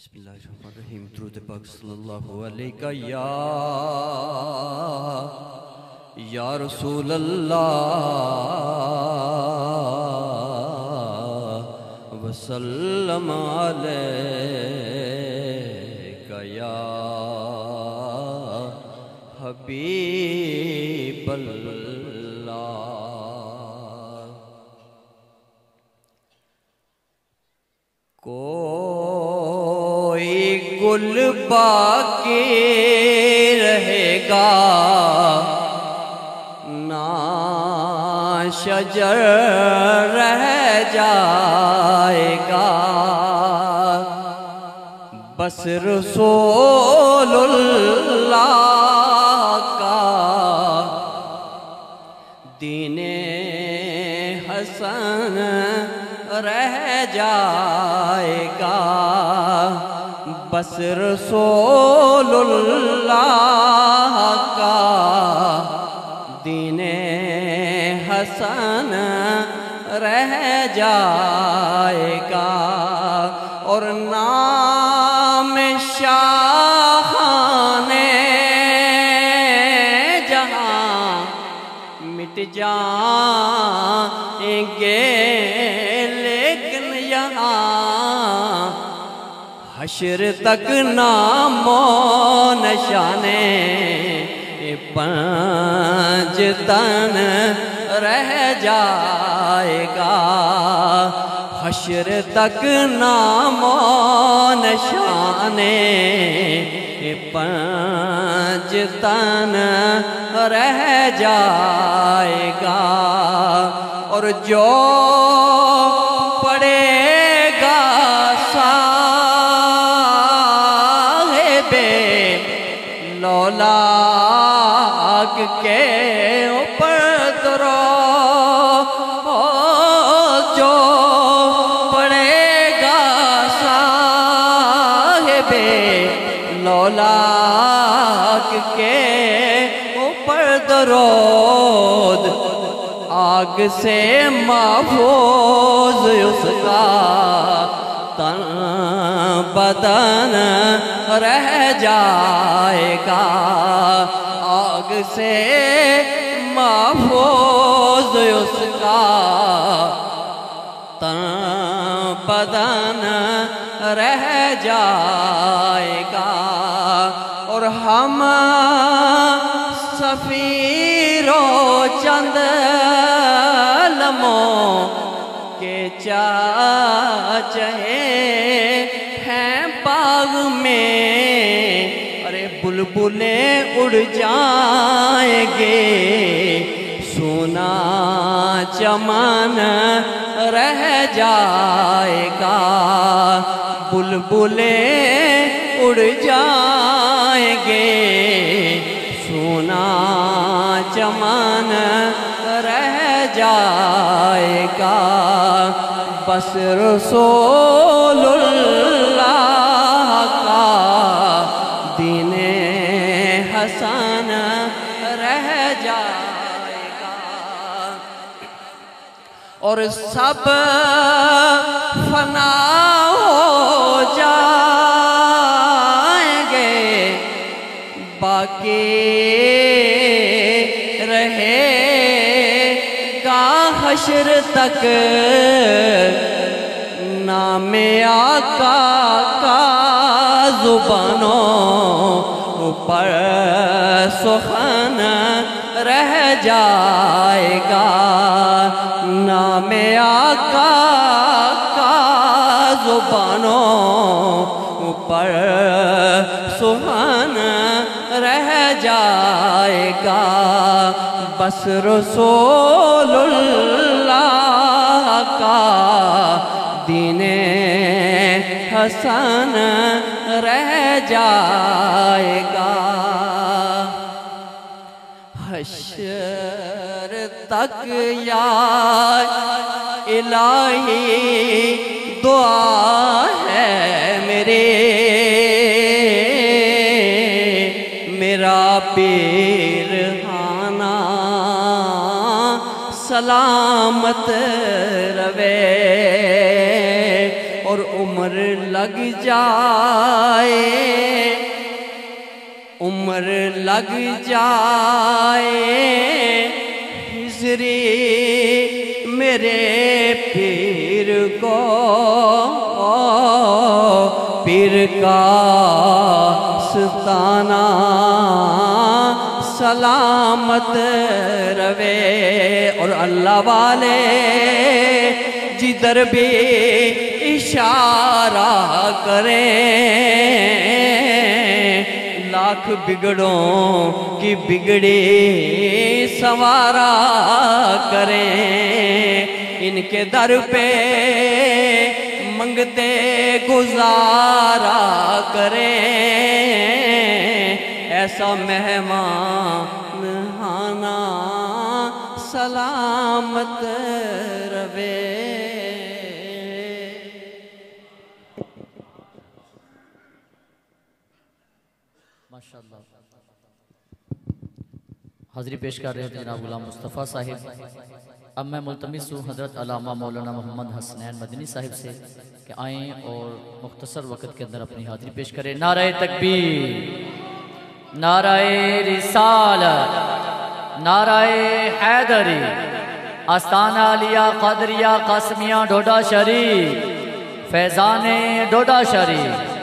بسم اللہ الرحمن الرحیم درود پاک صلی اللہ علیہ یا رسول اللہ وسلم علیک یا حبیب اللہ۔ کوئی گل باقی رہے گا نہ شجر رہ جائے گا، بس رسول اللہ کا دین حسن رہ جائے گا، بس رسول اللہ کا دین حسن رہ جائے گا، اور نام شاہان جہاں مٹ جائیں گے، حشر تک نام و نشانے پنج تن رہ جائے گا، حشر تک نام و نشانے پنج تن رہ جائے گا، اور جو پڑے گا لولاک کے اوپر درود، جو پڑے گا صاحب لولاک کے اوپر درود، آگ سے محفوظ اس کا تن بدن رہ جائے گا، آگ سے محفوظ اس کا تن بدن رہ جائے گا، اور ہم سفیروں چند لمحوں کے چاچے ہیں باغ میں، ارے بلبلیں اڑ جائیں گے، سونا چمن رہ جائے گا، بلبلیں اڑ جائیں گے، سونا چمن رہ جائے گا، بس رسول اللہ کا دین حسن رہ جائے گا، اور سب فنا ہو جائیں گے، باقی رہے گا حشر تک نام آقا کا زبانوں پر سخن رہ جائے گا، نام آقا کا زبانوں پر سخن رہ جائے گا، بس رسول اللہ کا دین حسن رہ جائے گا، حشر تک یا الہی دعا ہے میرا پیر خانہ سلامت روے، اور عمر لگ جائے، عمر لگ جائے، ہجری میرے پیر کو، پیر کا ستانہ سلامت روے، اور اللہ والے جدھر بھی اشارہ کریں، لاکھ بگڑوں کی بگڑی سنوارا کریں، ان کے در پہ منگتے گزارا کریں، ایسا مہمان آنا سلامت روے۔ ماشاءاللہ حاضری پیش کر رہے ہیں جناب غلام مصطفیٰ صاحب۔ اب میں ملتمس ہوں حضرت علامہ مولانا محمد حسنین مدنی صاحب سے کہ آئیں اور مختصر وقت کے اندر اپنی حاضری پیش کریں۔ نعرہ تکبیر، نعرہ رسالت، نعرہ حیدری، آستانہ علیہ قادریہ قاسمیہ ڈوڈا شریف، فیضان ڈوڈا شریف۔